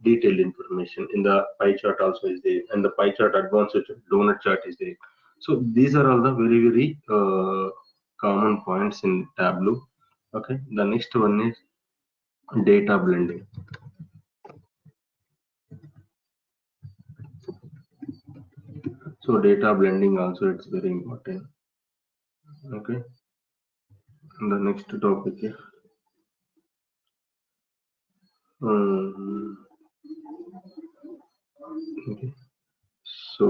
detailed information. In the pie chart also is there, and the pie chart advanced donut chart is there. So these are all the very common points in Tableau. Okay, the next one is data blending. So data blending also it's very important. Okay, and the next topic is okay. So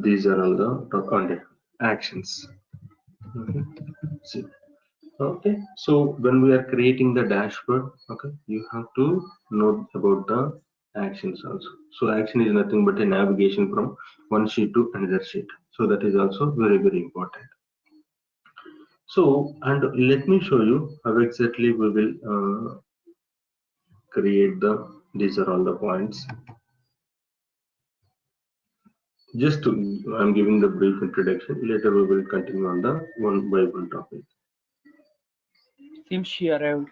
these are all the content actions. Okay. Okay, so when we are creating the dashboard, okay, you have to note about the actions also. So action is nothing but a navigation from one sheet to another sheet. So that is also very important. So, and let me show you how exactly we will create these are all the points. Just to, I'm giving the brief introduction. Later we will continue on the one by one topic. Seems she arrived.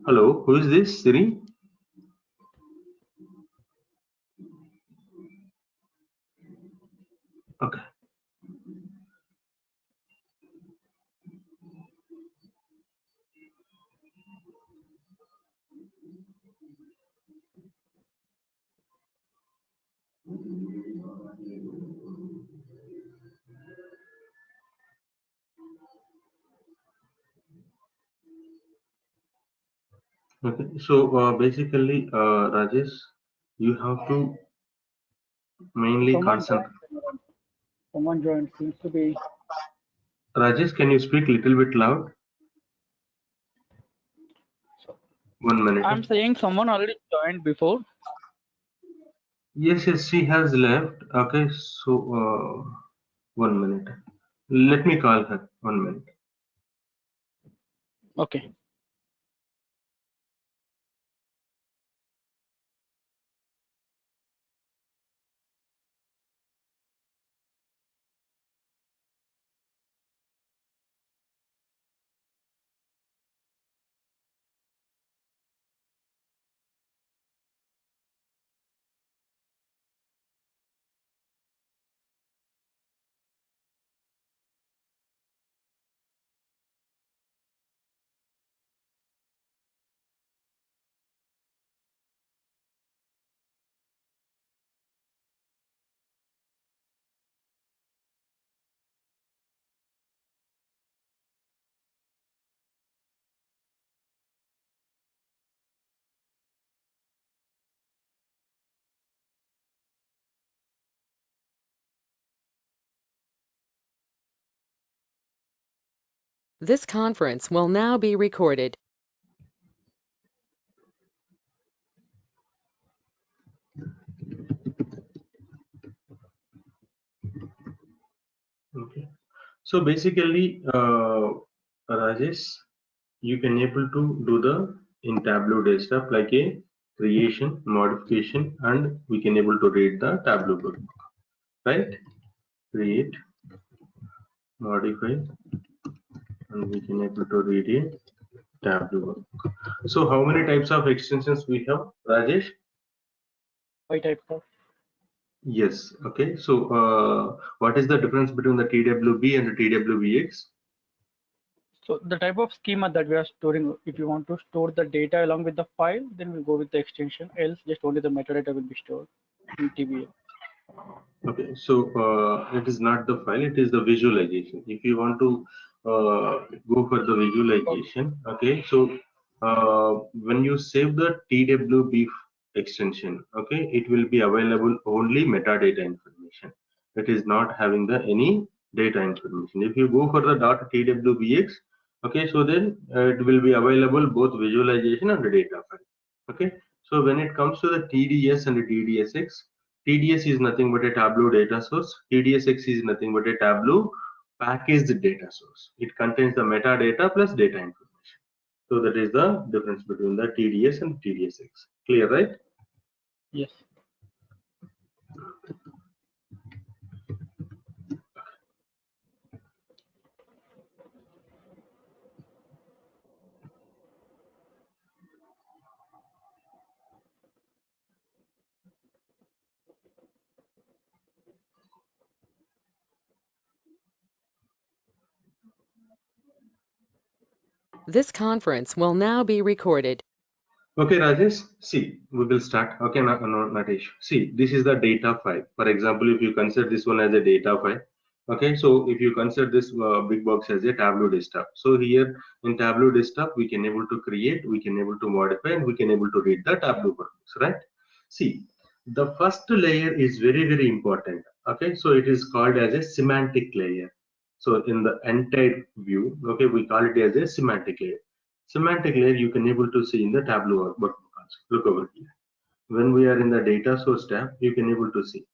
Hello, who is this? Siri? Okay. Okay, so basically, Rajesh, you have to mainly Someone concentrate. joined. Someone joined. Seems to be. Rajesh, can you speak little bit loud? So, 1 minute. I'm saying someone already joined before. Yes, she has left. Okay, so 1 minute. Let me call her. 1 minute. Okay. This conference will now be recorded. Okay. So basically, Rajesh, you can able to do the in Tableau desktop like a creation, modification, and we can able to read the Tableau book, right? Create, modify, and we can able to read a Tableau book. So how many types of extensions we have, Rajesh? 5 types of. Yes. Okay. So what is the difference between the TWB and the TWBX? So the type of schema that we are storing, if you want to store the data along with the file, then we'll go with the extension. Else, just only the metadata will be stored in TBA. Okay, so it is not the file, it is the visualization. If you want to go for the visualization, okay, so when you save the TWB extension, okay, it will be available only metadata information. It is not having the any data information. If you go for the .twbx, okay, so then it will be available both visualization and the data file. Okay, so when it comes to the TDS and the TDSX, TDS is nothing but a Tableau data source. TDSX is nothing but a Tableau packaged data source. It contains the metadata plus data information. So that is the difference between the TDS and TDSX. Clear, right? Yes. This conference will now be recorded. Okay, Rajesh, see, we will start. Okay, Natesh. See, this is the data file. For example, if you consider this one as a data file, okay, so if you consider this big box as a Tableau desktop, so here in Tableau desktop, we can able to create, we can able to modify, and we can able to read the Tableau workbooks, right? See, the first layer is very, very important. Okay, so it is called as a semantic layer. So in the entire view, okay, we call it as a semantic layer. Semantic layer you can able to see in the Tableau workbook also. Look over here. When we are in the data source tab, you can able to see.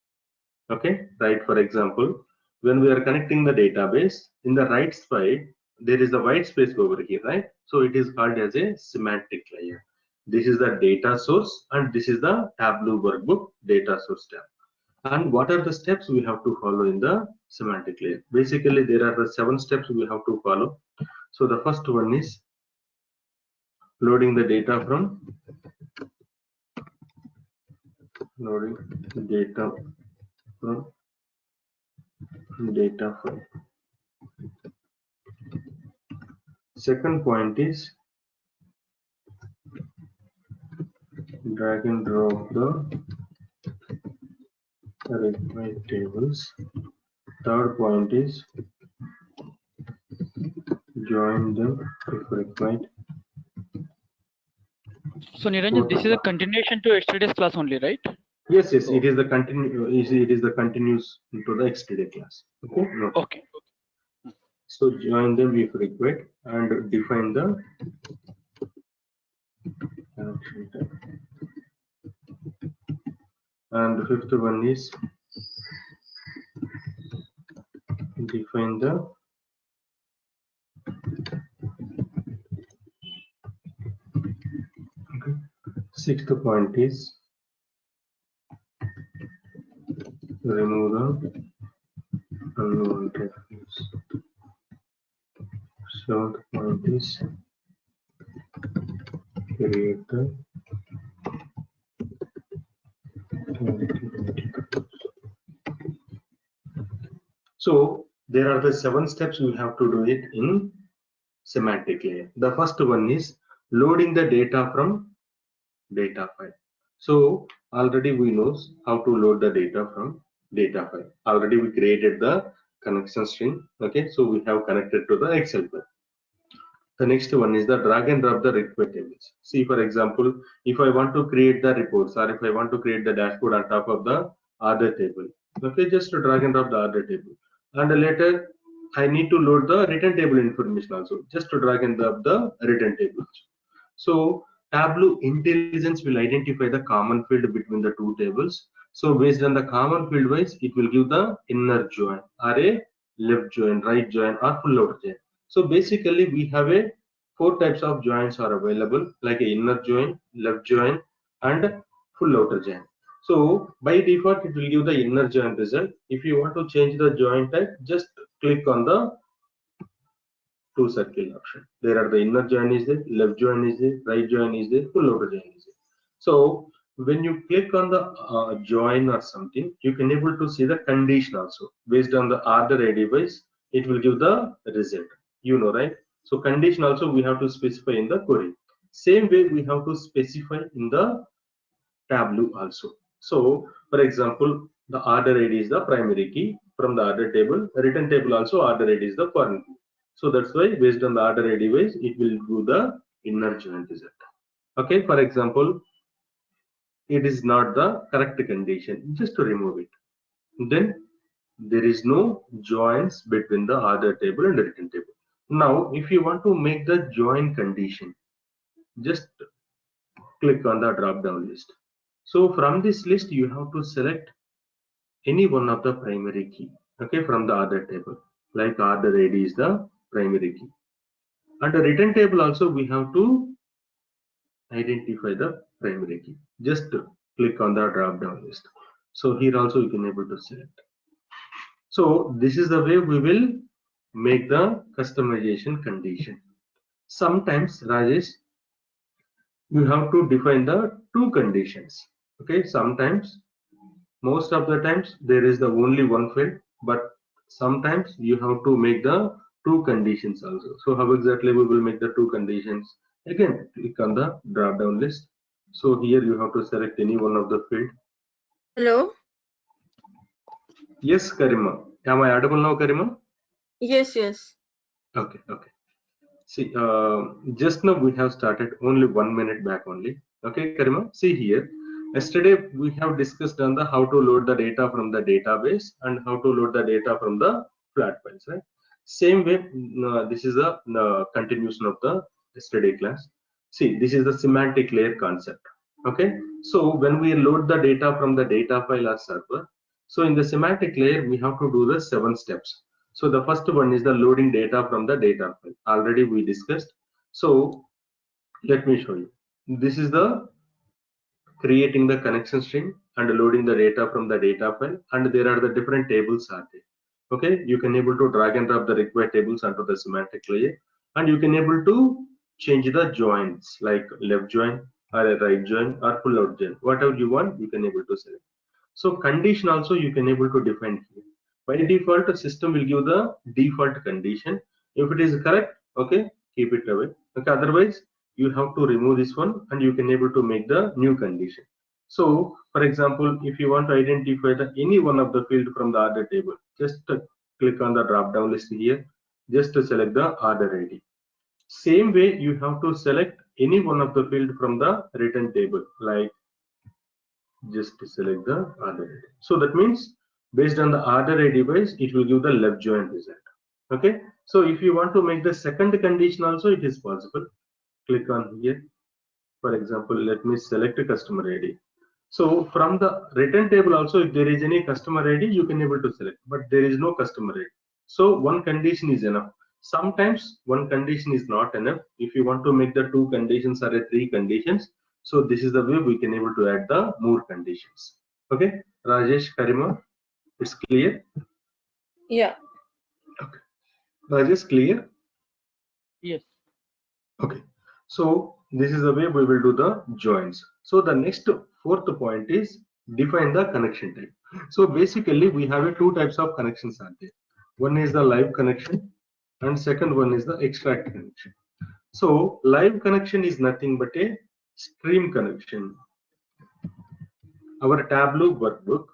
Okay, right? For example, when we are connecting the database, in the right side, there is the white space over here, right? So it is called as a semantic layer. This is the data source and this is the Tableau workbook data source tab. And what are the steps we have to follow in the semantic layer? Basically, there are the 7 steps we have to follow. So the first one is loading the data from loading data from data file. Second point is drag and drop the required tables. Third point is join them if required. So Niranjan, Fourth this is a point. continuation to yesterday's class only, right? Yes, yes, So, it is the it is the continuous to the XTD class. Okay. No. okay. So join them if required and define the connection type. And the fifth one is define the sixth point is remove the unwanted fields. Seventh point is create the so there are the 7 steps we have to do it in semantic layer. The first one is loading the data from data file. So already we know how to load the data from data file. Already we created the connection string. Okay, so we have connected to the Excel file. The next one is the drag and drop the required tables. See, for example, if I want to create the reports or if I want to create the dashboard on top of the order table, okay, just to drag and drop the order table. And later, I need to load the return table information also, just to drag and drop the return table. So Tableau intelligence will identify the common field between the two tables. So based on the common field wise, it will give the inner join or a left join, right join or full outer join. So basically we have a 4 types of joins are available like a inner join, left join and full outer join. So by default it will give the inner join result. If you want to change the join type, just click on the 2 circle option. There are the inner join is there, left join is there, right join is there, full outer join is there. So when you click on the join or something, you can able to see the condition also. Based on the order ID wise, it will give the result. You know, right? So condition also we have to specify in the query. Same way we have to specify in the Tableau also. So for example, the order ID is the primary key from the order table. Return table also order ID is the foreign key. So that's why based on the order ID wise, it will do the inner join result. Okay, for example, it is not the correct condition, just to remove it. Then there is no joins between the order table and the return table. Now, if you want to make the join condition, just click on the drop down list. So from this list, you have to select any one of the primary key, okay, from the order table. Like order ID is the primary key. And the return table also we have to identify the primary key. Just click on the drop down list. So here also you can able to select. So this is the way we will make the customization condition. Sometimes Rajesh, you have to define the 2 conditions. Okay, sometimes most of the times there is the only one field, but sometimes you have to make the two conditions also. So how exactly we will make the two conditions? Again, click on the drop down list. So here you have to select any one of the field. Hello? Yes, Karima. Am I audible now, Karima? Yes, yes. Okay, okay. See, just now we have started only 1 minute back only. Okay, Karima. See here. Yesterday we have discussed on the how to load the data from the database and how to load the data from the flat files, right? Same way, this is a continuation of the yesterday class. See, this is the semantic layer concept. Okay, so when we load the data from the data file or server, so in the semantic layer we have to do the 7 steps. So the first one is the loading data from the data file. Already we discussed. So let me show you. This is the creating the connection string and loading the data from the data file, and there are the different tables are there. Okay, you can able to drag and drop the required tables onto the semantic layer, and you can able to change the joins like left join or a right join or pull out join, whatever you want you can able to select. So condition also you can able to define here. By default, the system will give the default condition. If it is correct, okay, keep it away. Okay, otherwise you have to remove this one and you can able to make the new condition. So, for example, if you want to identify the any one of the field from the order table, just click on the drop down list here. Just to select the order ID. Same way, you have to select any one of the field from the return table, like just to select the order ID. So that means based on the order ID wise, it will give the left join result. Okay. So if you want to make the second condition also, it is possible. Click on here. For example, let me select a customer ID. So from the return table also, if there is any customer ID, you can able to select, but there is no customer ID. So one condition is enough. Sometimes one condition is not enough. If you want to make the two conditions or a three conditions, so this is the way we can able to add the more conditions. Okay, Rajesh, Karima, it's clear. Yeah. Okay, Rajesh, clear. Yes. Okay, so this is the way we will do the joins. So the next fourth point is define the connection type. So basically we have a two types of connections are there. One is the live connection and second one is the extract connection. So live connection is nothing but a stream connection. Our Tableau workbook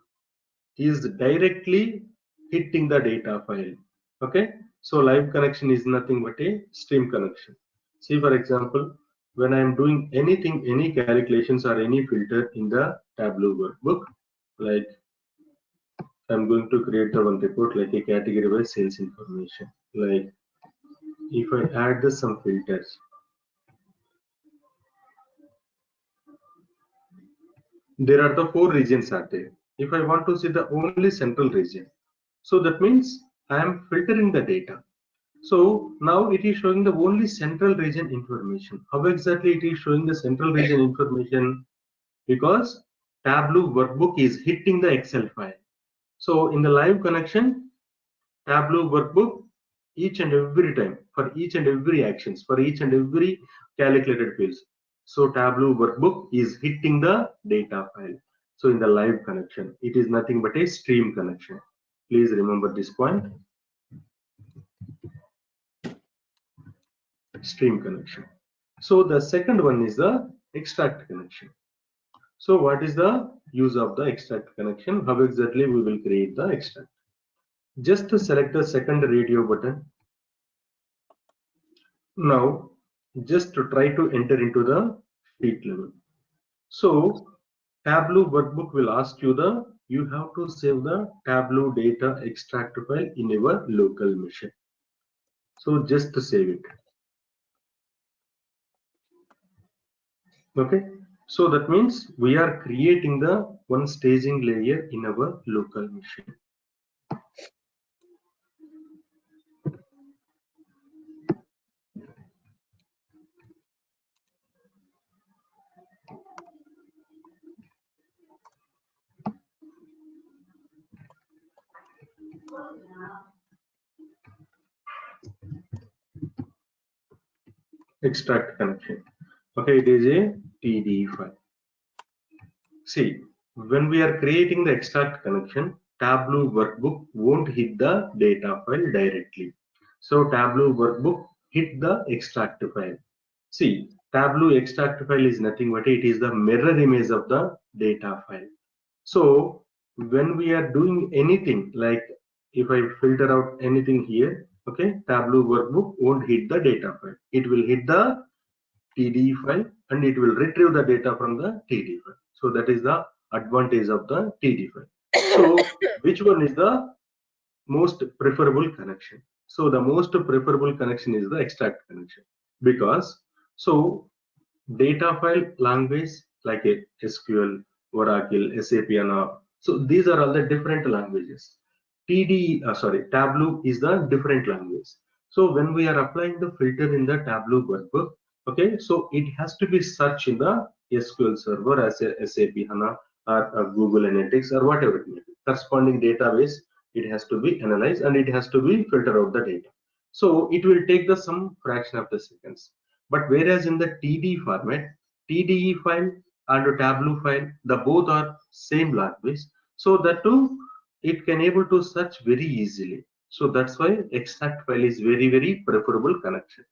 is directly hitting the data file. Okay, so live connection is nothing but a stream connection. See, for example, when I am doing anything, any calculations or any filter in the Tableau workbook, like I'm going to create the one report like a category by sales information. Like if I add the some filters, there are the four regions are there. If I want to see the only central region, so that means I am filtering the data. So now it is showing the only central region information. How exactly it is showing the central region information? Because Tableau workbook is hitting the Excel file. So in the live connection, Tableau workbook, each and every time, for each and every actions, for each and every calculated fields. So Tableau workbook is hitting the data file. So in the live connection, it is nothing but a stream connection. Please remember this point. Stream connection. So the second one is the extract connection. So what is the use of the extract connection? How exactly we will create the extract? Just to select the second radio button. Now, just to try to enter into the sheet level. So Tableau workbook will ask you you have to save the Tableau data extract file in your local machine. So just to save it. Okay, so that means we are creating the one staging layer in our local machine. Extract connection. Okay, it is a TD file. See, when we are creating the extract connection, Tableau workbook won't hit the data file directly. So Tableau workbook hit the extract file. See, Tableau extract file is nothing but it is the mirror image of the data file. So when we are doing anything, like if I filter out anything here, okay, Tableau workbook won't hit the data file. It will hit the TDE file and it will retrieve the data from the TDE file. So that is the advantage of the TDE file. So which one is the most preferable connection? So the most preferable connection is the extract connection, because so data file language like a SQL, Oracle, SAP, and all. So these are all the different languages. Tableau is the different language. So when we are applying the filter in the Tableau workbook, okay, so it has to be searched in the SQL server as a SAP HANA or Google Analytics or whatever it may be. Corresponding database, it has to be analyzed and it has to be filter out the data. So it will take the some fraction of the seconds. But whereas in the TD format, TDE file and Tableau file, the both are same language. So that too, it can able to search very easily. So that's why extract file is very, very preferable connection.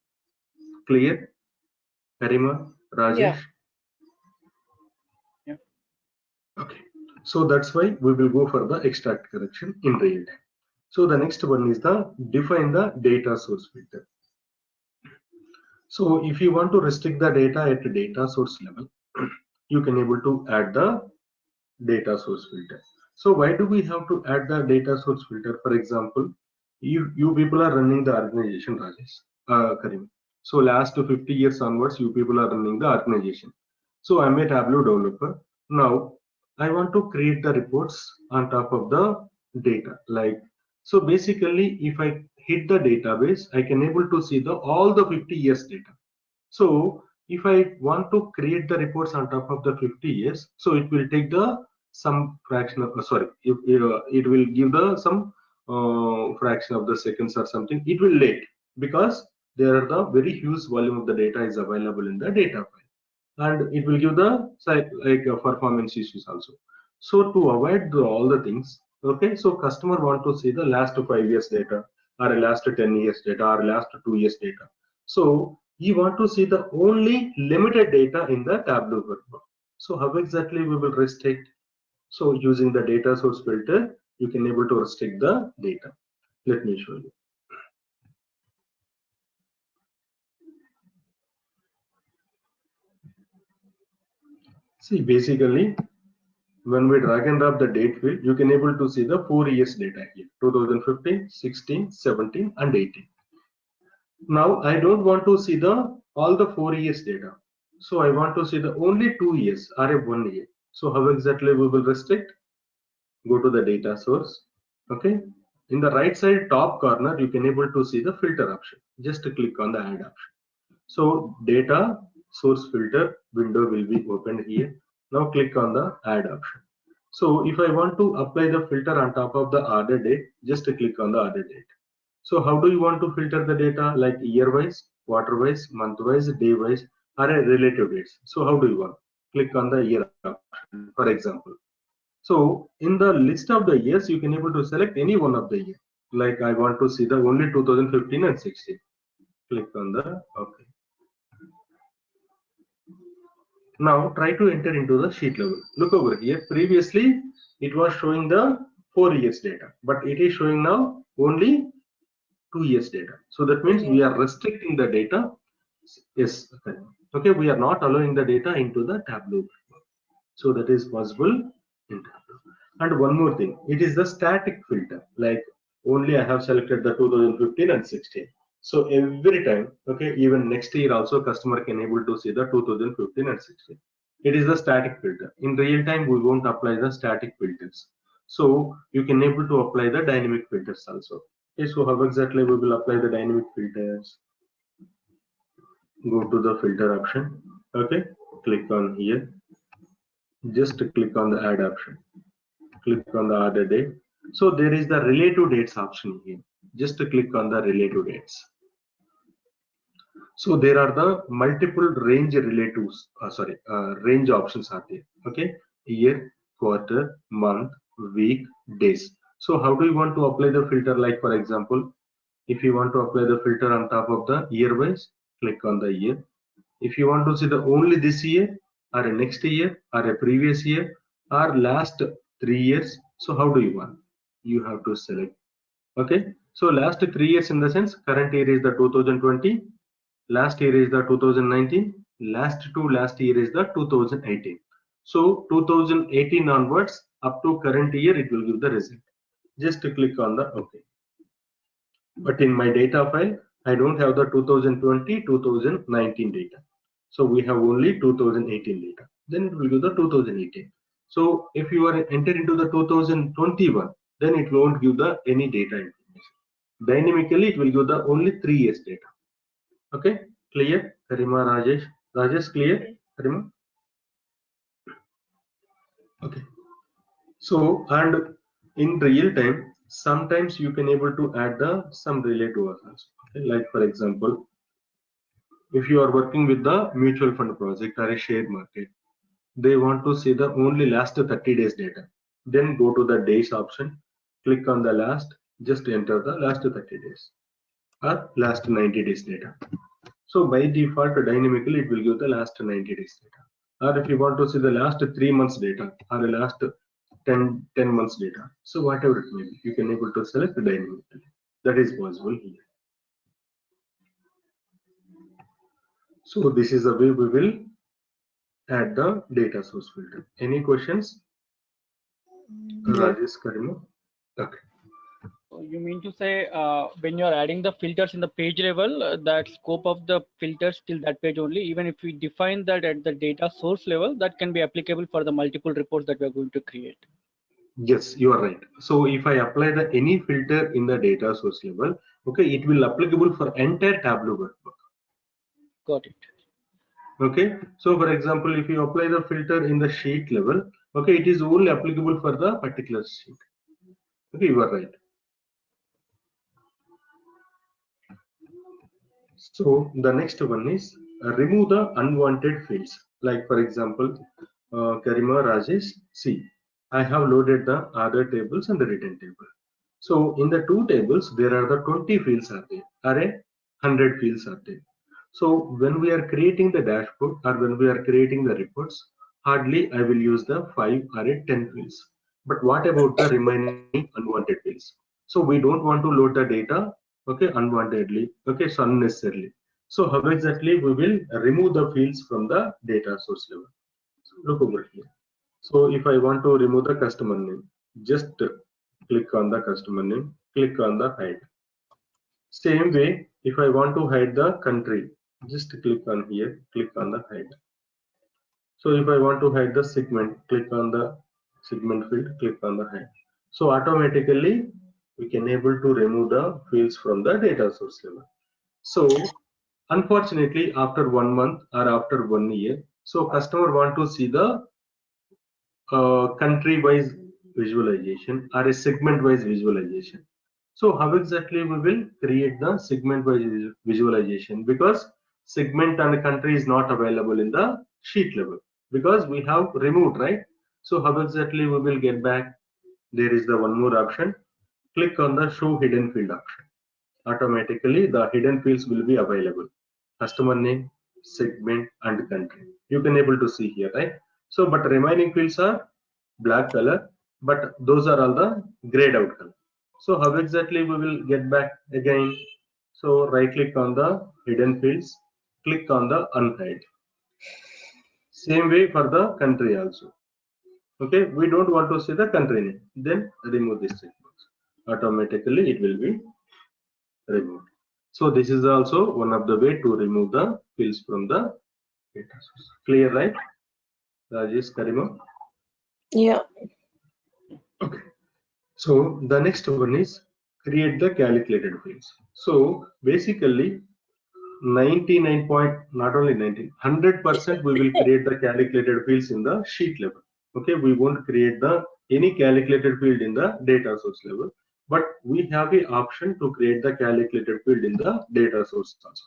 Clear, Karima, Yeah. Rajesh? Yeah. Okay. So that's why we will go for the extract connection in real time. So the next one is the define the data source filter. So if you want to restrict the data at the data source level, you can able to add the data source filter. So why do we have to add the data source filter? For example, you people are running the organization, Rajesh, Karim. So last 50 years onwards, you people are running the organization. So I'm a Tableau developer. Now I want to create the reports on top of the data. Like, so basically, if I hit the database, I can able to see the all the 50 years data. So if I want to create the reports on top of the 50 years, so it will take the some fraction of it will give the some fraction of the seconds or something. It will late because there are the very huge volume of the data is available in the data file, and it will give the performance issues also. So to avoid all the things, okay, so customer want to see the last 5 years data or last 10 years data or last 2 years data. So you want to see the only limited data in the Tableau workbook. So how exactly we will restrict? So using the data source filter, you can able to restrict the data. Let me show you. See, basically, when we drag and drop the date field, you can able to see the 4 years data here, 2015, 16, 17, and 18. Now I don't want to see the all the 4 years data. So I want to see the only 2 years or a 1 year. So how exactly we will restrict? Go to the data source. Okay. In the right side top corner, you can able to see the filter option. Just click on the add option. So data source filter window will be opened here. Now click on the add option. So if I want to apply the filter on top of the order date, just click on the order date. So how do you want to filter the data, like year wise, quarter wise, month wise, day wise, or a relative dates? So how do you want? Click on the year option, for example. So in the list of the years, you can able to select any one of the year. Like I want to see the only 2015 and 16. Click on the OK. Now try to enter into the sheet level. Look over here. Previously, it was showing the 4 years data, but it is showing now only 2 years data. So that means we are restricting the data. Yes. Okay. We are not allowing the data into the Tableau. So that is possible in Tableau. And one more thing, it is the static filter. Like only I have selected the 2015 and 16. So every time, okay, even next year also customer can able to see the 2015 and 16. It is the static filter. In real time, we won't apply the static filters. So you can able to apply the dynamic filters also. Okay, so how exactly we will apply the dynamic filters? Go to the filter option. Okay, click on here. Just click on the add option. Click on the other date. So there is the relative dates option here. Just click on the relative dates. So there are the multiple range relatives, range options are there. Okay, year, quarter, month, week, days. So how do you want to apply the filter? Like for example, If you want to apply the filter on top of the year wise, click on the year. If you want to see the only this year or a next year or a previous year or last 3 years, so how do you want? You have to select. Okay, so last 3 years in the sense current year is the 2020, last year is the 2019, last year is the 2018. So 2018 onwards up to current year it will give the result. Just click on the OK. But in my data file, I don't have the 2020, 2019 data. So we have only 2018 data. Then it will give the 2018. So if you are enter into the 2021, then it won't give the any data information. Dynamically, it will give the only 3 years data. Okay, clear? Karima, Rajesh. Rajesh, clear? Karima? Okay. So, and in real time, sometimes you can able to add the some relay to us. Okay? Like for example, if you are working with the mutual fund project or a share market, they want to see the only last 30 days data. Then go to the days option, click on the last, just enter the last 30 days or last 90 days data. So by default, dynamically it will give the last 90 days data. Or if you want to see the last 3 months data or the last 10 months data, so whatever it may be, you can able to select dynamically. That is possible here. So this is the way we will add the data source filter. Any questions? No. Rajesh, Karima? Okay. So you mean to say when you are adding the filters in the page level, that scope of the filters till that page only, even if we define that at the data source level, that can be applicable for the multiple reports that we are going to create. Yes, you are right. So if I apply the any filter in the data source level, okay, it will applicable for entire Tableau workbook. Got it. Okay, so for example, if you apply the filter in the sheet level, okay, it is only applicable for the particular sheet. Okay, you are right. So the next one is remove the unwanted fields. Like for example, Karima, Rajesh, see, I have loaded the other tables and the written table. So in the two tables, there are the 20 fields are there, or a 100 fields are there. So when we are creating the dashboard or when we are creating the reports, hardly I will use the 5 or a 10 fields. But what about the remaining unwanted fields? So we don't want to load the data, okay, unwantedly, okay, so unnecessarily. So how exactly we will remove the fields from the data source level? So look over here. So if I want to remove the customer name, just click on the customer name, click on the hide. Same way, if I want to hide the country, just click on here, click on the hide. So if I want to hide the segment, click on the segment field, click on the hide. So automatically we can able to remove the fields from the data source level. So unfortunately, after 1 month or after 1 year, so customer want to see the country-wise visualization or a segment-wise visualization. So how exactly we will create the segment-wise visualization, because segment and country is not available in the sheet level because we have removed, right? So how exactly we will get back? There is the one more option. Click on the show hidden field option. Automatically the hidden fields will be available: customer name, segment and country. You can able to see here, right? So but remaining fields are black color, but those are all the grayed out color. So how exactly we will get back again? So right click on the hidden fields, click on the unhide. Same way for the country also. Okay, we don't want to see the country name, then remove this checkbox. Automatically it will be removed. So this is also one of the way to remove the fields from the data source. Clear, right? Rajesh, Karima? Yeah. Okay. So the next one is create the calculated fields. So basically 99 point, not only 19, 100% we will create the calculated fields in the sheet level. Okay, we won't create the any calculated field in the data source level, but we have the option to create the calculated field in the data source also.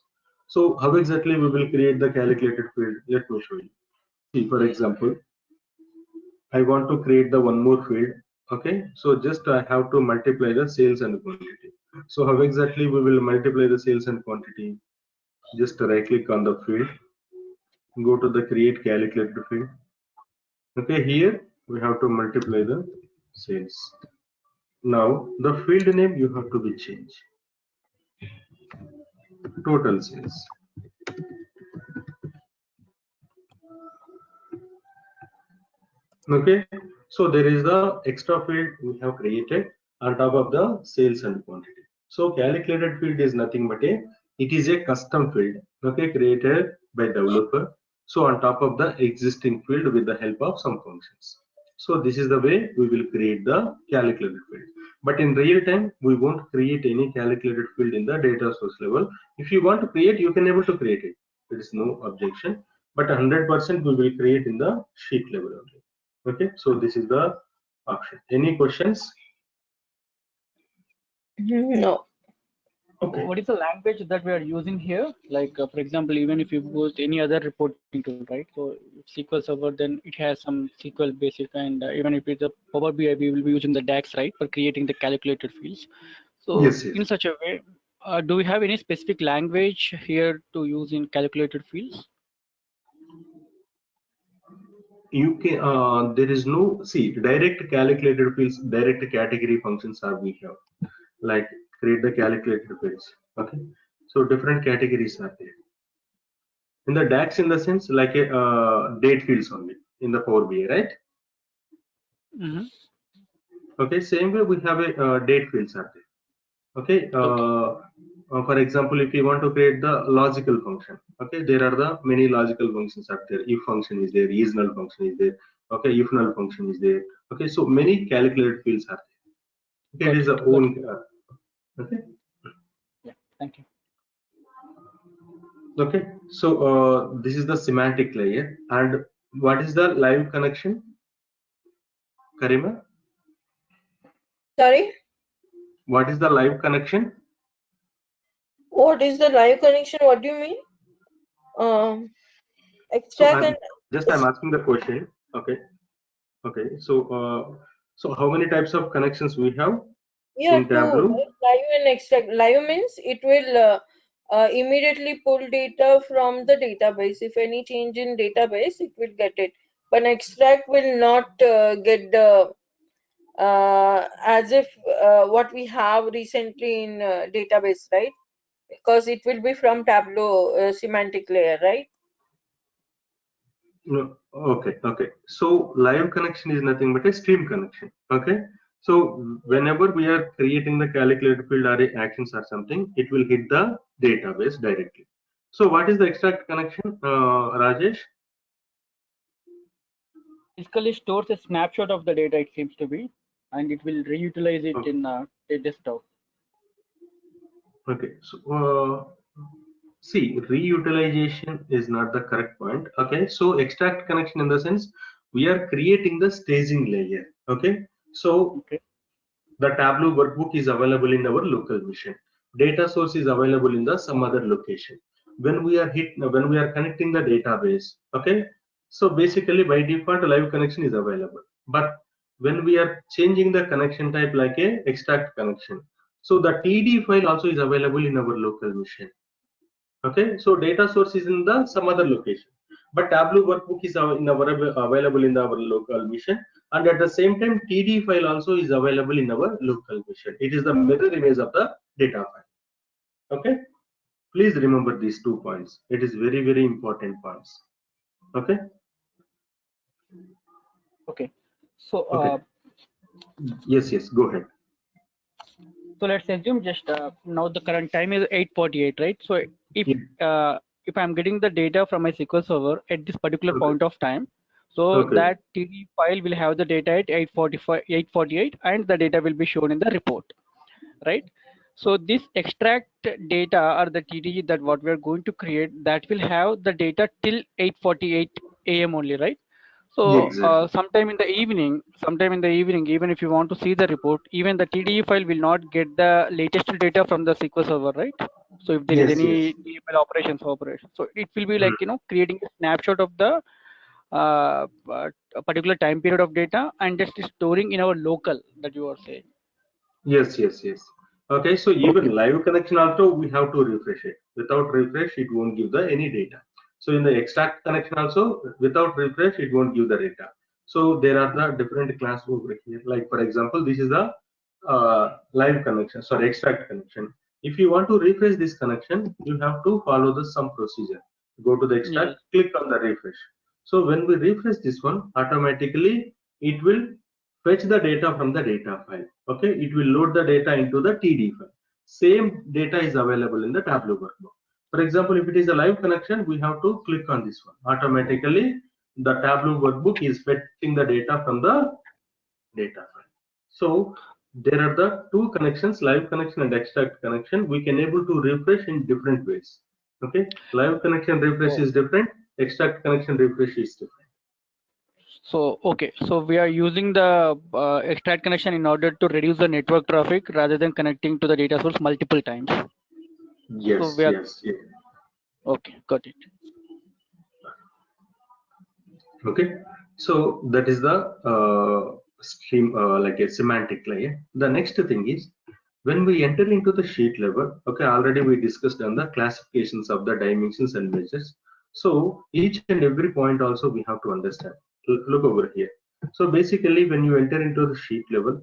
So how exactly we will create the calculated field? Let me show you. See, for example, I want to create the one more field. Okay, so just I have to multiply the sales and quantity. So how exactly we will multiply the sales and quantity? Just right click on the field, go to the create calculated field. Okay, here we have to multiply the sales. Now the field name you have to be changed. Total sales. Okay, so there is the extra field we have created on top of the sales and quantity. So calculated field is nothing but it is a custom field, okay, created by developer. So on top of the existing field with the help of some functions. So this is the way we will create the calculated field. But in real time, we won't create any calculated field in the data source level. If you want to create, you can able to create it. There is no objection. But 100% we will create in the sheet level only. Okay, so this is the option. Any questions? No. Okay. What is the language that we are using here? Like, for example, even if you use any other reporting tool, right? So SQL Server, then it has some SQL basic, and even if it's a Power BI, we will be using the DAX, right, for creating the calculated fields. So Yes, yes. in such a way, do we have any specific language here to use in calculated fields? You can. There is no direct calculated fields. Direct category functions are we have like create the calculated fields. Okay, so different categories are there. In the DAX, in the sense like a date fields only in the Power BI, right? Mm-hmm. Okay, same way we have a date fields are there. Okay, Okay. for example, if you want to create the logical function, okay, there are the many logical functions are there. If function is there, is null function is there. Okay, if null function is there. Okay, so many calculated fields are there. Okay, it Got is it. a Got own. it. Okay, Yeah. Thank you. okay. So this is the semantic layer, and what is the live connection, Karima? Sorry? What is the live connection? What is the live connection? What do you mean? Um, So extract and I'm asking the question. Okay, okay. So how many types of connections we have yeah, in two, Tableau? right? Live and extract. Live means it will immediately pull data from the database. If any change in database, it will get it. But extract will not get the as if what we have recently in database, right? Because it will be from Tableau semantic layer, right? No, okay, okay. So live connection is nothing but a stream connection. Okay. So Yeah. whenever we are creating the calculated field or actions or something, it will hit the database directly. So what is the extract connection, Rajesh? Basically stores a snapshot of the data, it seems to be, and it will reutilize it Okay. in a desktop. Okay. So see, reutilization is not the correct point. Okay. So extract connection in the sense we are creating the staging layer. Okay. So Okay. the Tableau workbook is available in our local machine. Data source is available in the some other location. When we are connecting the database, okay. So basically, by default, live connection is available. But when we are changing the connection type like a extract connection, so the TD file also is available in our local machine. Okay, so data source is in the some other location, but Tableau workbook is available in our local machine, and at the same time TD file also is available in our local machine. It is the mirror image of the data file. Okay, please remember these 2 points. It is very important points. Okay, Okay. So okay, yes, go ahead. so let's assume just now the current time is 8:48, right? So if Yeah. uh, if I'm getting the data from my SQL Server at this particular Okay, point of time, so okay, that TD file will have the data at 8:45, 8:48, and the data will be shown in the report, right? So this extract data or the TD that what we are going to create, that will have the data till 8:48 a.m. only, right? yeah, So exactly. sometime in the evening, even if you want to see the report, even the TDE file will not get the latest data from the SQL Server, right? So if there is Yes. any TML operation, so it will be Hmm. like creating a snapshot of the a particular time period of data and just storing in our local that you are saying. Yes. Okay, so even live connection also we have to refresh it. Without refresh, it won't give the any data. So in the extract connection also, without refresh, it won't give the data. So there are the different class over here. Like for example, this is the live connection, sorry, extract connection. If you want to refresh this connection, you have to follow the some procedure. Go to the Yes. extract, click on the refresh. So when we refresh this one, automatically it will fetch the data from the data file. Okay, it will load the data into the TD file. Same data is available in the Tableau workbook. For example, if it is a live connection, we have to click on this one. Automatically, the Tableau workbook is fetching the data from the data file. So there are the two connections, live connection and extract connection. We can able to refresh in different ways. Okay, live connection refresh Oh, is different, extract connection refresh is different. so okay, so we are using the extract connection in order to reduce the network traffic rather than connecting to the data source multiple times. So Yes, we are yes, yes. okay, got it. Okay, so that is the stream, like a semantic layer. The next thing is when we enter into the sheet level. Okay, already we discussed on the classifications of the dimensions and measures. So each and every point also we have to understand. Look over here. So basically when you enter into the sheet level,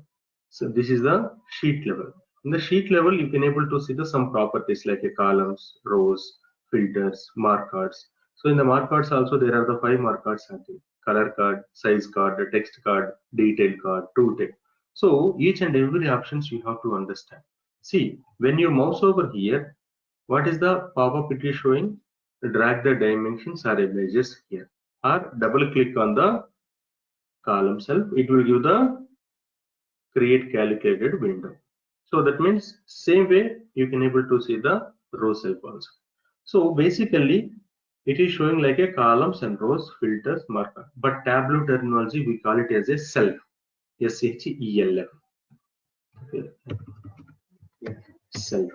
so this is the sheet level. In the sheet level you can able to see the some properties like a columns, rows, filters, mark cards. So in the mark cards also there are the 5 mark cards happening: color card, size card, the text card, detail card, true text. So each and every options you have to understand. See, when you mouse over here, what is the pop-up it is showing? Drag the dimensions or images here, or double click on the column self. It will give the create calculated window. So that means same way you can able to see the row self also. So basically it is showing like a columns and rows, filters, marker. But Tableau terminology we call it as a self. SHELF. Okay. Self.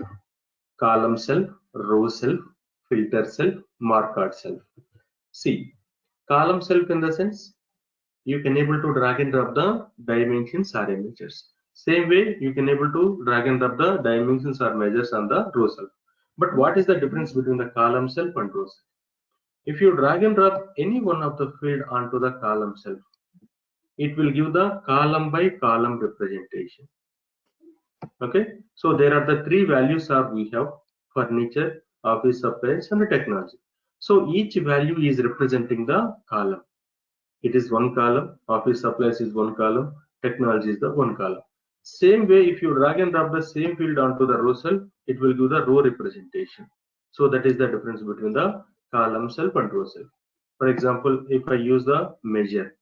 Column self, row self, filter self, marker self. See, column self in the sense you can able to drag and drop the dimensions or images. Same way you can able to drag and drop the dimensions or measures on the row self. But what is the difference between the column self and row self? If you drag and drop any one of the field onto the column self, it will give the column by column representation. Okay, so there are the three values of we have: furniture, office supplies, and technology. So each value is representing the column. It is one column, office supplies is one column, technology is the one column. Same way, if you drag and drop the same field onto the row cell, it will give the row representation. So that is the difference between the column cell and row cell. For example, if I use the measure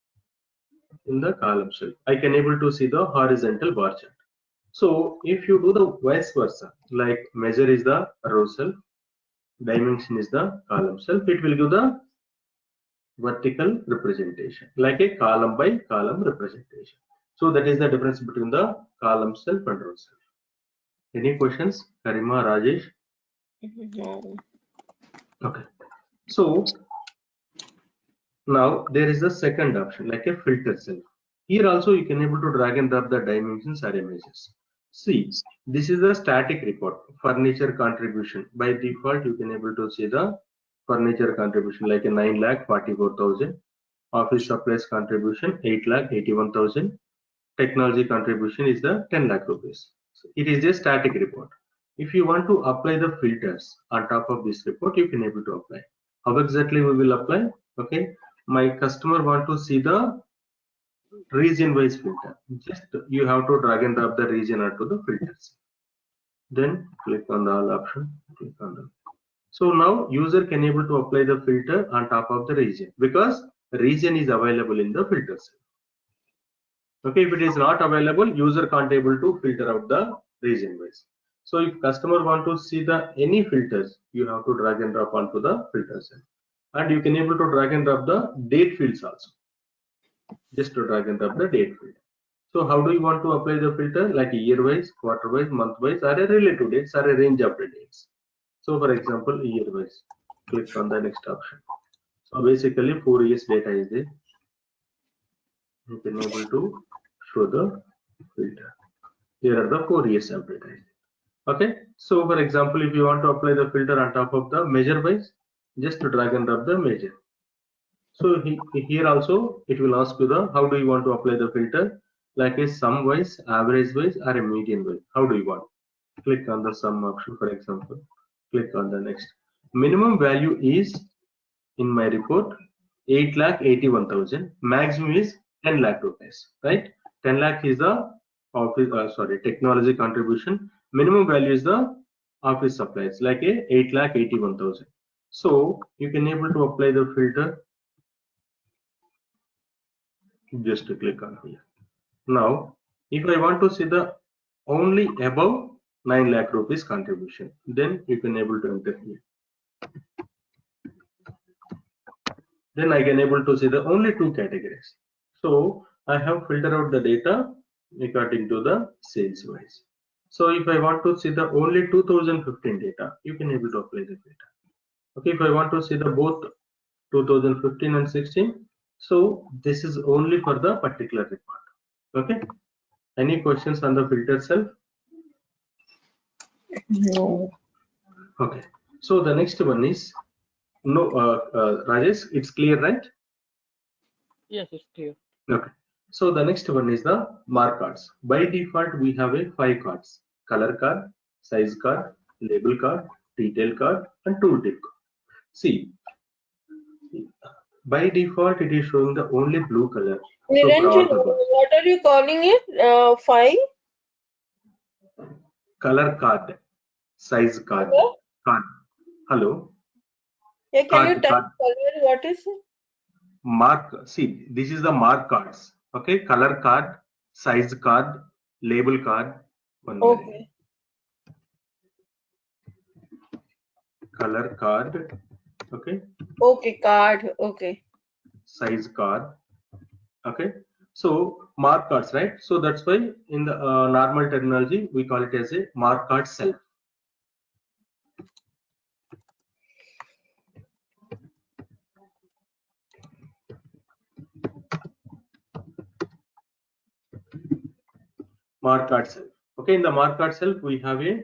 in the column cell, I can able to see the horizontal bar chart. So if you do the vice versa, like measure is the row cell, dimension is the column cell, it will give the vertical representation, like a column by column representation. So that is the difference between the column self and row self. Any questions, Karima, Rajesh? No. Okay. So now there is the second option, like a filter self. Here also you can able to drag and drop the dimensions or images. See, this is the static report, furniture contribution. By default, you can able to see the furniture contribution like a 9,44,000. Office supplies contribution 8,81,000. Technology contribution is the 10 lakh rupees. So it is a static report. If you want to apply the filters on top of this report, you can able to apply. How exactly we will apply? Okay, my customer want to see the region wise filter. Just you have to drag and drop the region onto the filters. Then click on the all option. Click on the. So now user can able to apply the filter on top of the region because region is available in the filters. Okay, if it is not available, user can't able to filter out the region wise. So if customer want to see the any filters, you have to drag and drop onto the filter cell. And you can able to drag and drop the date fields also. Just to drag and drop the date field. So how do you want to apply the filter? Like year wise, quarter wise, month wise, or a relative dates, or a range of the dates. So for example, year wise, click on the next option. So basically 4 years data is there. You can able to show the filter. Here are the 4 years of data. Okay, so for example, if you want to apply the filter on top of the measure wise, just to drag and drop the measure. So here also it will ask you the how do you want to apply the filter, like a sum wise, average wise, or a median wise. How do you want? Click on the sum option, for example. Click on the next. Minimum value is in my report 8,81,000. Maximum is 10 lakh rupees, right? 10 lakh is the office, technology contribution. Minimum value is the office supplies, like a 8,81,000. So you can able to apply the filter. Just to click on here. Now, if I want to see the only above 9 lakh rupees contribution, then you can able to enter here. Then I can able to see the only two categories. So I have filtered out the data according to the sales wise. So if I want to see the only 2015 data, you can able to apply the filter. Okay, if I want to see the both 2015 and 16, so this is only for the particular report. Okay, any questions on the filter itself? No. Okay, so the next one is no, Rajesh, it's clear, right? Yes, it's clear. Okay, so the next one is the mark cards. By default, we have a 5 cards: color card, size card, label card, detail card, and tooltip card. See, by default, it is showing the only blue color. So for all Niranjan, the cards, what are you calling it? 5? color card, size card, Hello? card. Hello, Yeah, can you card, type card. color? What is it? Mark, see, this is the mark cards. Okay, color card, size card, label card. One minute. Okay. Color card. Okay, Okay, card. Okay. size card. Okay, so mark cards, right? So that's why in the normal terminology we call it as a mark card self. Mark card self. Okay, in the mark card self we have a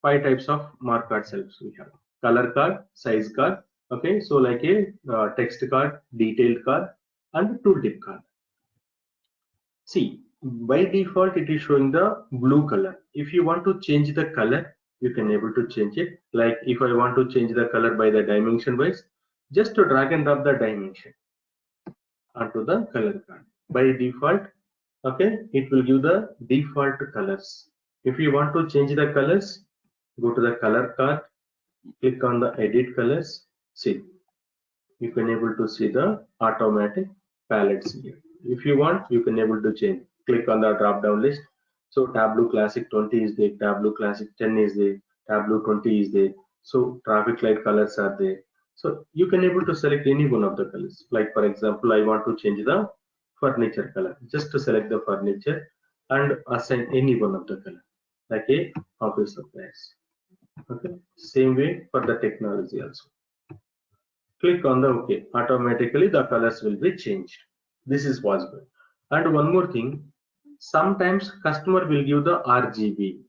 5 types of mark card selves. We have color card, size card. Okay, so like a text card, detailed card, and tooltip card. See, by default it is showing the blue color. If you want to change the color, you can able to change it. Like if I want to change the color by the dimension wise, just to drag and drop the dimension onto the color card. By default, okay, it will give the default colors. If you want to change the colors, go to the color card, click on the edit colors. See, you can able to see the automatic palettes here. If you want, you can able to change. Click on the drop down list. So Tableau Classic 20 is there, Tableau Classic 10 is there, Tableau 20 is there. So traffic light colors are there. So you can able to select any one of the colors. Like for example, I want to change the furniture color. Just to select the furniture and assign any one of the color, like a office supplies. Okay, same way for the technology also. Click on the OK. Automatically the colors will be changed. This is possible. And one more thing, sometimes customer will give the RGB,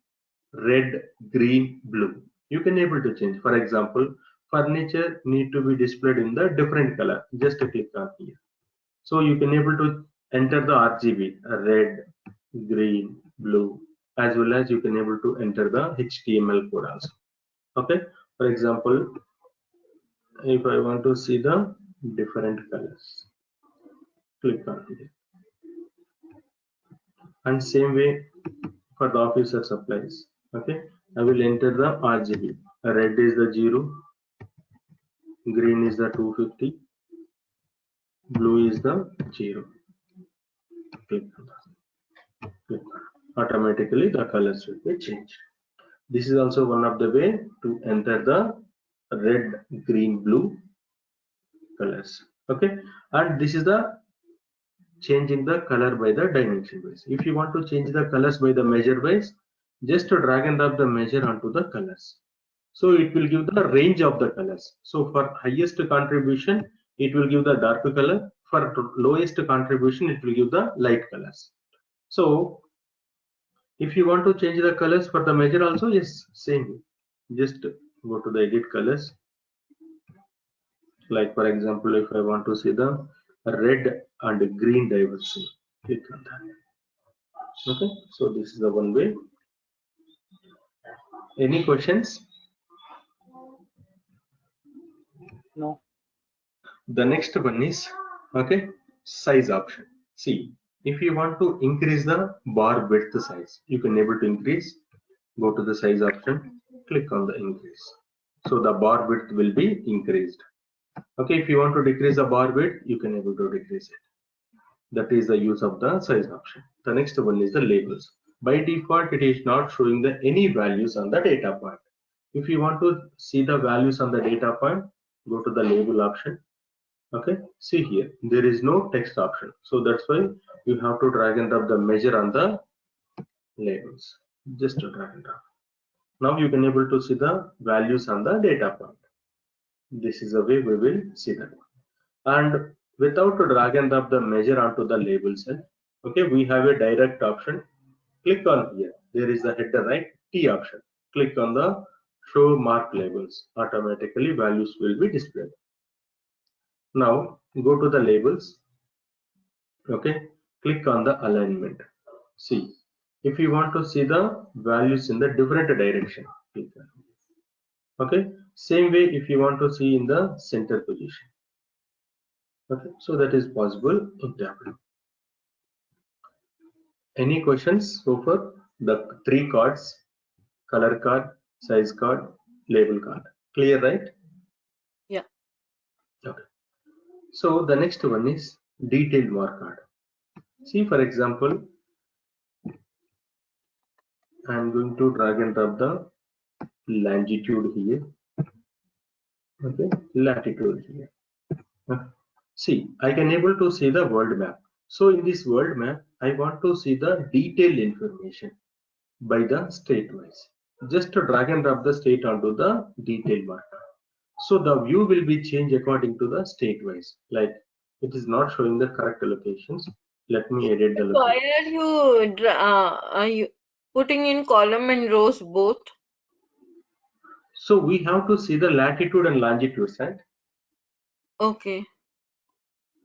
red, green, blue. You can able to change. For example, furniture need to be displayed in the different color. Just click on here. So you can able to enter the RGB, red, green, blue, as well as you can able to enter the HTML code also. Okay. For example, if I want to see the different colors, click on it. And same way for the officer supplies. Okay, I will enter the RGB. Red is the 0, green is the 250, blue is the 0. Click on that. Click on it. Automatically the colors will be changed. This is also one of the way to enter the red, green, blue colors. Okay, and this is the changing the color by the dimension wise. If you want to change the colors by the measure wise, just to drag and drop the measure onto the colors. So it will give the range of the colors. So for highest contribution, it will give the dark color. For lowest contribution, it will give the light colors. So If you want to change the colors for the measure also, yes, same. Just go to the edit colors. Like for example, if I want to see the red and green diversity, click on that. Okay, so this is the one way. Any questions? No. The next one is, okay, size option. See, if you want to increase the bar width size, you can able to increase. Go to the size option, click on the increase. So the bar width will be increased. Okay, if you want to decrease the bar width, you can able to decrease it. That is the use of the size option. The next one is the labels. By default, it is not showing the any values on the data point. If you want to see the values on the data point, go to the label option. Okay, see here, there is no text option. So that's why you have to drag and drop the measure on the labels. Just to drag and drop. Now you can able to see the values on the data point. This is the way we will see that. And without to drag and drop the measure onto the label cell, okay, we have a direct option. Click on here. There is the header, right? T option. Click on the show mark labels. Automatically values will be displayed. Now go to the labels. Okay, click on the alignment. See, if you want to see the values in the different direction, click on it. Okay, same way if you want to see in the center position. Okay, so that is possible in Tableau. Any questions so far? The three cards, color card, size card, label card. Clear, right? Yeah. Okay. So the next one is detailed mark card. See, for example, I am going to drag and drop the longitude here. Okay, latitude here. Okay. See, I can able to see the world map. So in this world map, I want to see the detailed information by the state wise. Just to drag and drop the state onto the detail marker. So the view will be changed according to the state wise. Like it is not showing the correct locations. Let me edit the Why location. are you putting in column and rows both? So we have to see the latitude and longitude, right? Okay.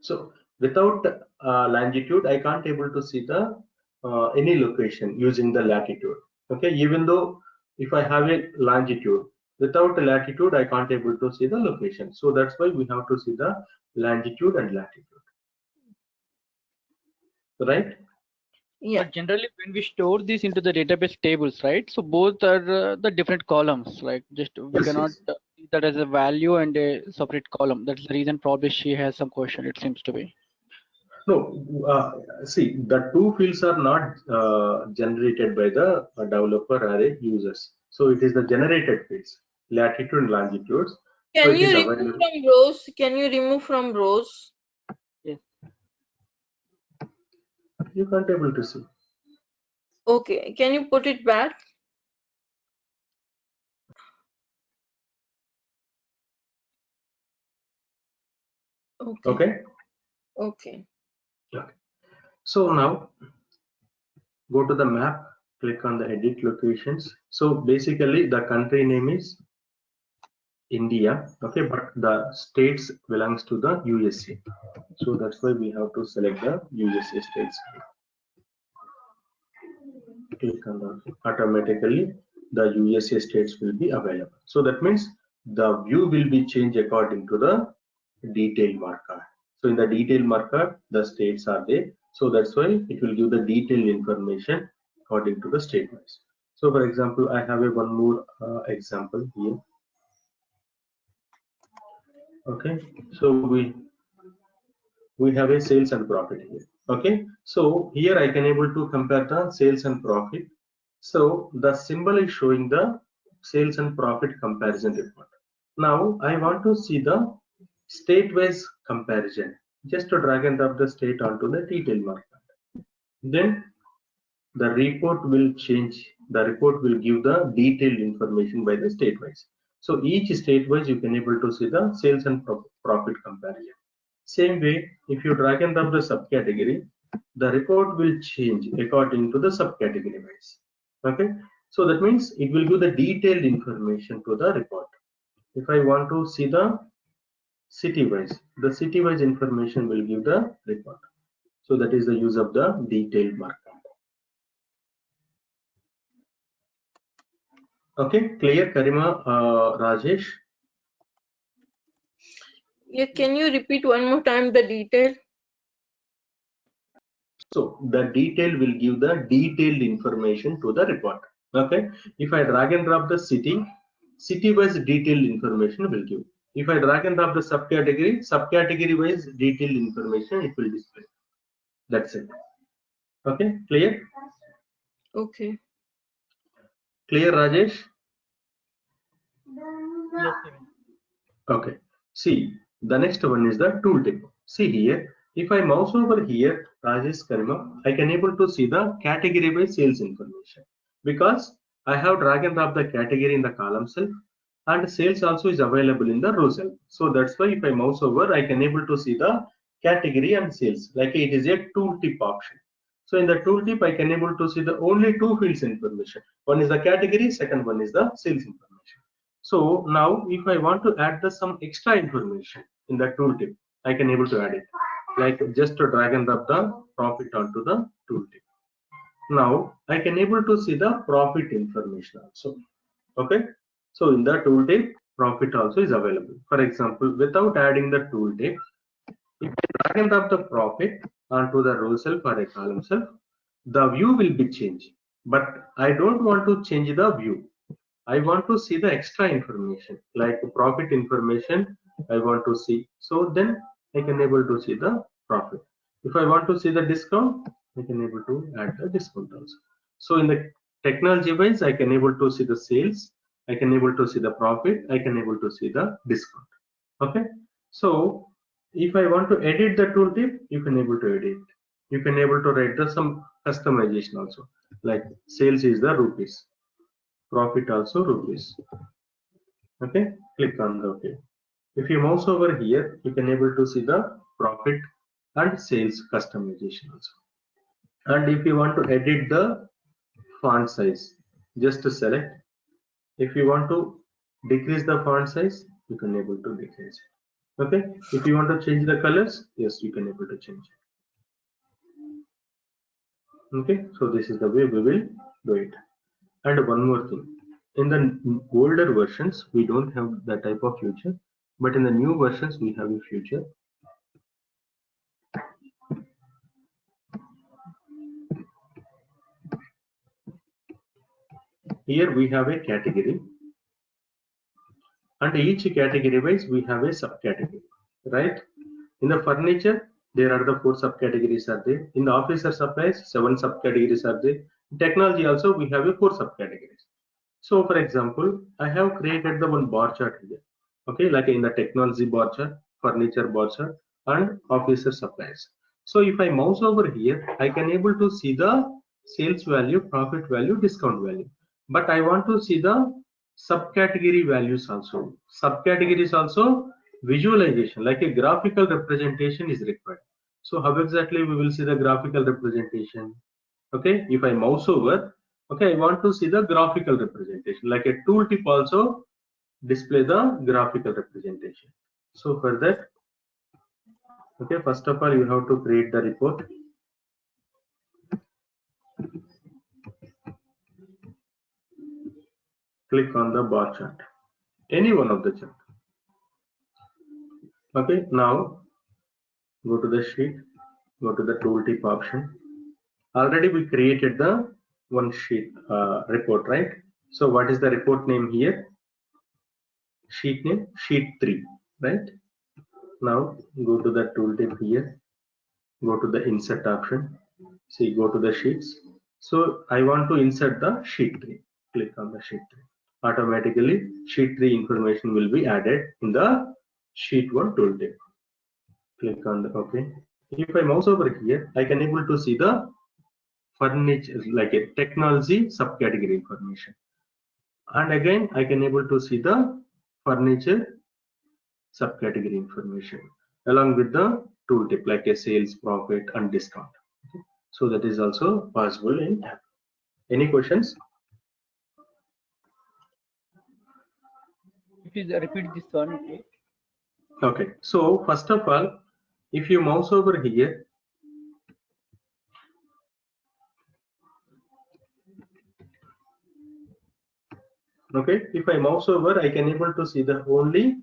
So without longitude, I can't able to see the any location using the latitude. Okay, even though if I have a longitude, without a latitude, I can't able to see the location. So that's why we have to see the longitude and latitude, right? Yeah. But generally, when we store these into the database tables, right? So both are the different columns. Like just we Yes, cannot yes. see that as a value and a separate column. That's the reason probably she has some question. It seems to be. No, see, the two fields are not generated by the developer array users. So it is the generated fields, latitude and longitudes. So Can it you is remove available. from rows? Can you remove from rows? Yes. You can't able to see. Okay. Can you put it back? Okay. Okay. Okay. Okay. So now go to the map, click on the edit locations. So basically the country name is India. Okay, but the states belongs to the USA. So that's why we have to select the USA states. Click on the automatically the USA states will be available. So that means the view will be changed according to the detail marker. So in the detail marker, the states are there. So that's why it will give the detailed information according to the state wise. So for example, I have a one more example here. Okay, so we have a sales and profit here. Okay, so here I can able to compare the sales and profit. So the symbol is showing the sales and profit comparison report. Now I want to see the state-wise comparison. Just to drag and drop the state onto the detail marker. Then the report will change. The report will give the detailed information by the state-wise. So each state-wise you can able to see the sales and profit comparison. Same way, if you drag and drop the subcategory, the report will change according to the subcategory wise. Okay, so that means it will give the detailed information to the report. If I want to see the city wise information will give the report. So that is the use of the detailed markup. Okay, clear, Karima, Rajesh? Yeah, can you repeat one more time the detail? So the detail will give the detailed information to the report. Okay, if I drag and drop the city wise detailed information will give. If I drag and drop the subcategory wise detailed information it will display. That's it. Okay, clear? Okay. Clear, Rajesh? Yes, Steven. Okay. See, the next one is the tooltip. See here, if I mouse over here, Rajesh, Karima, I can able to see the category by sales information because I have drag and drop the category in the column cell and sales also is available in the row cell. So that's why if I mouse over, I can able to see the category and sales like it is a tooltip option. So in the tooltip, I can able to see the only two fields information. One is the category, second one is the sales information. So now if I want to add the some extra information in the tooltip, I can able to add it. Like just to drag and drop the profit onto the tooltip. Now I can able to see the profit information also. Okay. So in the tooltip, profit also is available. For example, without adding the tooltip, if I drag and drop the profit onto the row cell for a column cell, the view will be changed. But I don't want to change the view. I want to see the extra information like profit information I want to see. So then I can able to see the profit. If I want to see the discount, I can able to add the discount also. So in the technology wise, I can able to see the sales. I can able to see the profit. I can able to see the discount. Okay. So if I want to edit the tooltip, you can able to edit. You can able to write the some customization also. Like sales is the rupees, profit also rupees. Okay, click on the OK. If you mouse over here, you can able to see the profit and sales customization also. And if you want to edit the font size, just to select. If you want to decrease the font size, you can able to decrease it. Okay, if you want to change the colors, yes, you can able to change it. Okay, so this is the way we will do it. And one more thing, in the older versions, we don't have that type of feature, but in the new versions, we have a feature. Here we have a category, and each category wise we have a subcategory, right? In the furniture, there are the 4 subcategories are there. In the officer supplies, 7 subcategories are there. In technology also we have a 4 subcategories. So for example, I have created the one bar chart here. Okay, like in the technology bar chart, furniture bar chart, and officer supplies. So if I mouse over here, I can able to see the sales value, profit value, discount value. But I want to see the subcategory values also. Subcategories also visualization, like a graphical representation is required. So how exactly we will see the graphical representation? Okay, if I mouse over, okay, I want to see the graphical representation. Like a tooltip also display the graphical representation. So for that, okay, first of all, you have to create the report. Click on the bar chart, any one of the chart. Okay, now go to the sheet, go to the tooltip option. Already we created the one sheet report, right? So what is the report name here? Sheet name, sheet 3, right? Now go to the tooltip here, go to the insert option. See, go to the sheets. So I want to insert the sheet 3. Click on the sheet 3. Automatically sheet 3 information will be added in the sheet 1 tooltip. Click on the OK. If I mouse over here, I can able to see the furniture, like a technology subcategory information. And again, I can able to see the furniture subcategory information along with the tooltip like a sales, profit, and discount. So that is also possible in Tableau. Any questions? please repeat this one, please? Okay, so first of all, if you mouse over here, okay, if I mouse over, I can able to see the only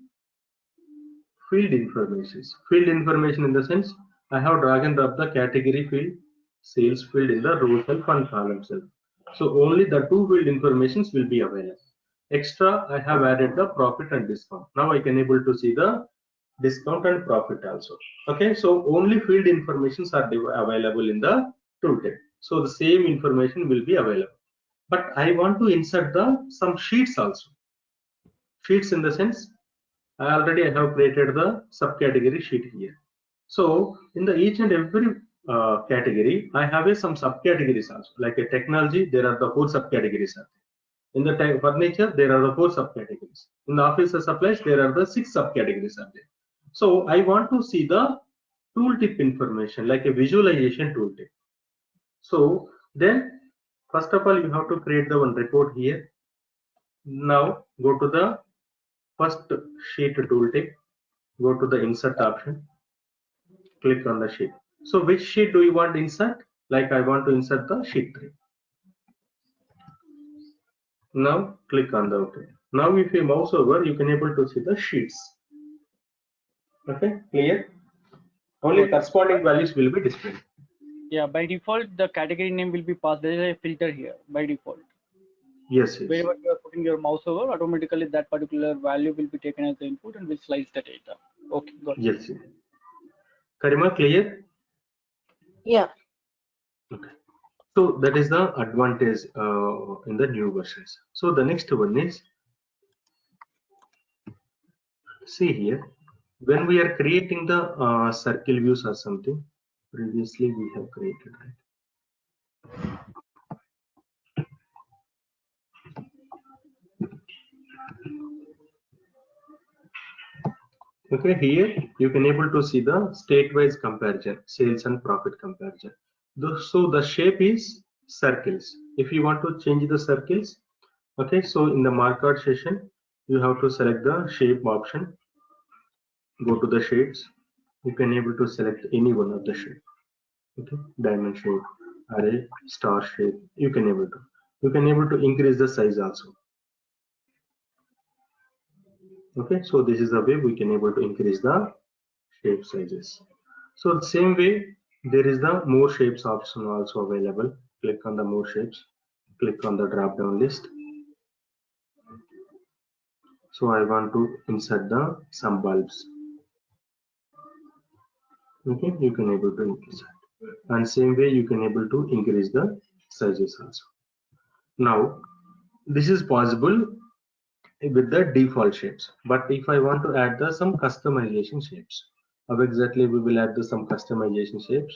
field information. Field information in the sense I have drag and drop the category field, sales field in the row self and column self. So only the two field informations will be available. Extra, I have added the profit and discount. Now I can able to see the discount and profit also. Okay, so only field informations are available in the tooltip. So the same information will be available. But I want to insert the some sheets also. Sheets in the sense I already have created the subcategory sheet here. So in the each and every category, I have some subcategories also. Like a technology, there are the four subcategories. In the furniture, there are the four subcategories. In the office supplies, there are the six subcategories are there. So I want to see the tooltip information, like a visualization tooltip. So then, first of all, you have to create the one report here. Now go to the first sheet tooltip. Go to the insert option, click on the sheet. So which sheet do you want to insert? Like I want to insert the sheet 3. Now click on the OK. Now if you mouse over, you can able to see the sheets. Okay, clear? Only Okay. corresponding values will be displayed. Yeah, by default, the category name will be passed. There is a filter here by default. Yes, yes. Wherever you are putting your mouse over, automatically that particular value will be taken as the input and will slice the data. Okay, got it. Yes, yes. Karima, clear? Yeah. Okay. So that is the advantage in the new versions. So the next one is, see here, when we are creating the circle views or something, previously we have created, right? Okay, here you can able to see the state-wise comparison, sales and profit comparison. So the shape is circles. If you want to change the circles, okay, so in the mark-out session, you have to select the shape option. Go to the shades. You can able to select any one of the shape. Okay, diamond shape, array, star shape. You can able to. You can able to increase the size also. Okay, so this is the way we can able to increase the shape sizes. So the same way, there is the more shapes option also available. Click on the more shapes, click on the drop down list. So I want to insert the some bulbs. Okay, you can able to insert, and same way you can able to increase the sizes also. Now this is possible with the default shapes, but if I want to add the some customization shapes, how exactly we will add the some customization shapes?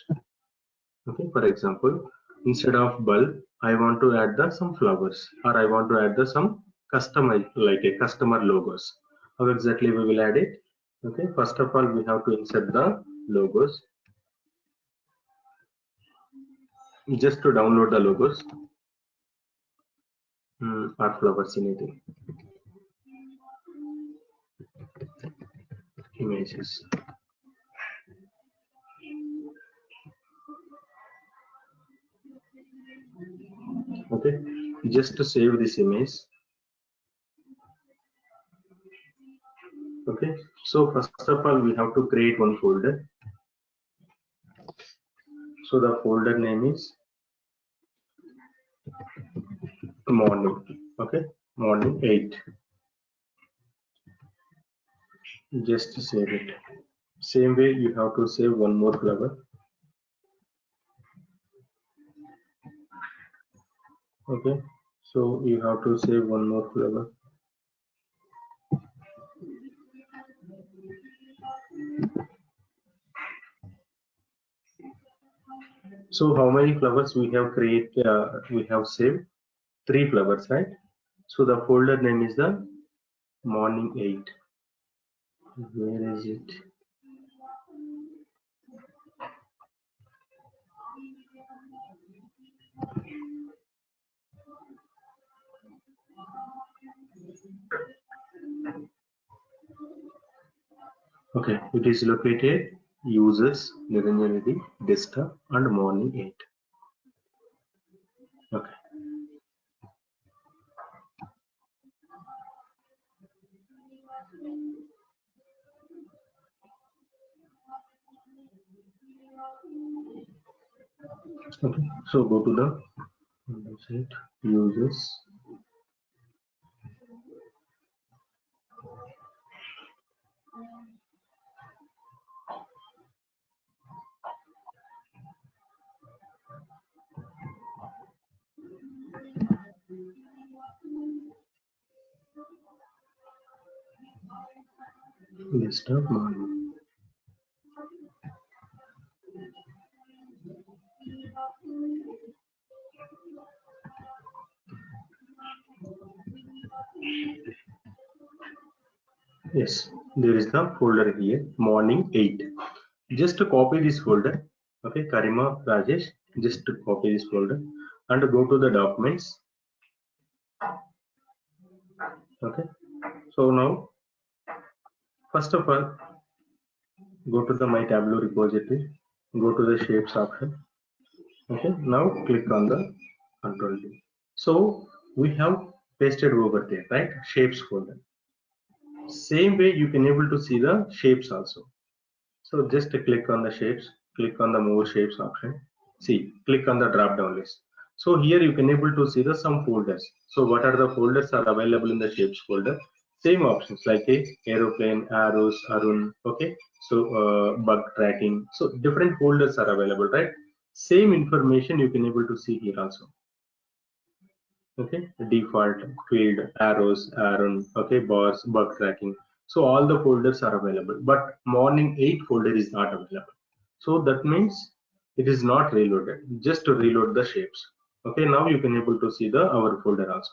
Okay, for example, instead of bulb, I want to add the some flowers, or I want to add the some customize like a customer logos. How exactly we will add it? Okay, first of all, we have to insert the logos. Just to download the logos or flowers, anything, images. Okay, just to save this image. Okay, so first of all, we have to create one folder. So the folder name is morning. Okay, morning 8. Just save it. Same way you have to save one more flower. Okay, so you have to save one more flower. So how many flowers we have created? We have saved 3 flowers, right? So the folder name is the morning 8. Where is it? Okay, it is located users Niranjanidi, desktop and morning 8. Okay. Okay, so go to the website users. Desktop morning. Yes, there is the folder here, morning 8. Just to copy this folder, okay, Karima, Rajesh, just to copy this folder and go to the documents. Okay, so now, first of all, go to the My Tableau repository, go to the Shapes option. Okay, now click on the Control D. So we have pasted over there, right? Shapes folder. Same way you can able to see the shapes also. So just click on the shapes, click on the more shapes option. See, click on the drop down list. So here you can able to see the some folders. So what are the folders are available in the shapes folder? Same options like a aeroplane, arrows, Arun. Okay. So bug tracking. So different folders are available, right? Same information you can able to see here also. Okay, default field, arrows, Aaron, okay, bars, bug tracking. So all the folders are available, but morning 8 folder is not available. So that means it is not reloaded. Just to reload the shapes. Okay, now you can able to see the our folder also.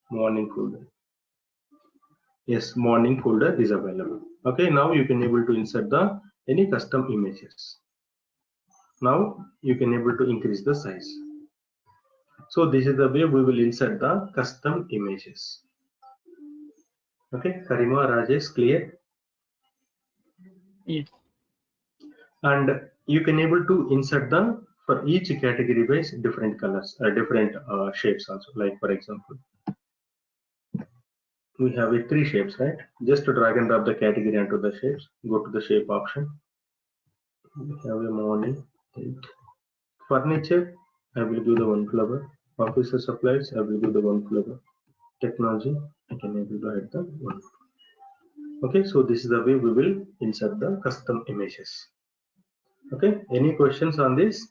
Morning folder. Yes, morning folder is available. Okay, now you can able to insert the any custom images. Now you can able to increase the size. So this is the way we will insert the custom images. Okay, Karima, Rajesh, clear? Yes. And you can able to insert the for each category base different colors, different shapes also. Like for example, we have a 3 shapes, right? Just to drag and drop the category onto the shapes. Go to the shape option. We have a morning 8. Furniture, I will give the one flower. Officer supplies, I will give the one flower. Technology, I can able to add the one. Okay, so this is the way we will insert the custom images. Okay, any questions on this?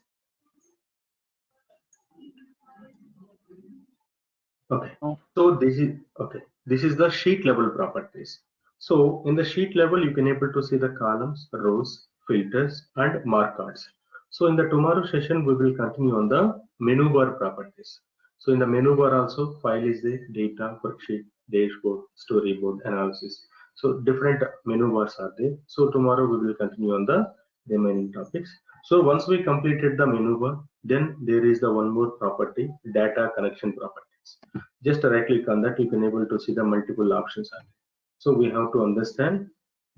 Okay, No. so this is okay. This is the sheet level properties. So in the sheet level, you can able to see the columns, rows, filters, and markers. So in the tomorrow session, we will continue on the menu bar properties. So in the menu bar also, file is there, data, worksheet, dashboard, storyboard, analysis. So different menu bars are there. So tomorrow we will continue on the remaining topics. So once we completed the menu bar, then there is the one more property, data connection properties. Just right click on that, you can able to see the multiple options are there. So we have to understand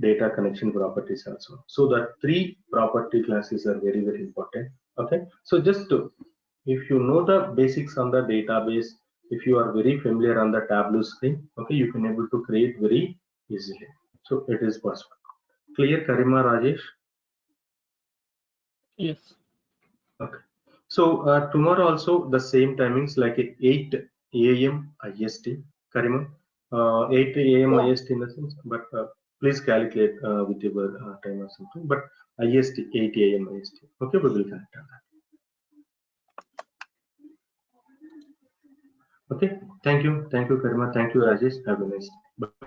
data connection properties also. So the 3 property classes are very, very important. Okay, so just to, if you know the basics on the database, if you are very familiar on the Tableau screen, okay, you can able to create very easily. So it is possible. Clear, Karima, Rajesh? Yes. Okay. So tomorrow also the same timings like 8 a.m. IST, Karima. 8 a.m. Yeah. IST in the sense, but please calculate with your time or something. But IST 8 a.m. IST. Okay, we will connect on that. Okay. Thank you, Karima. Thank you, Yeah. Rajesh. Have a nice day. Bye.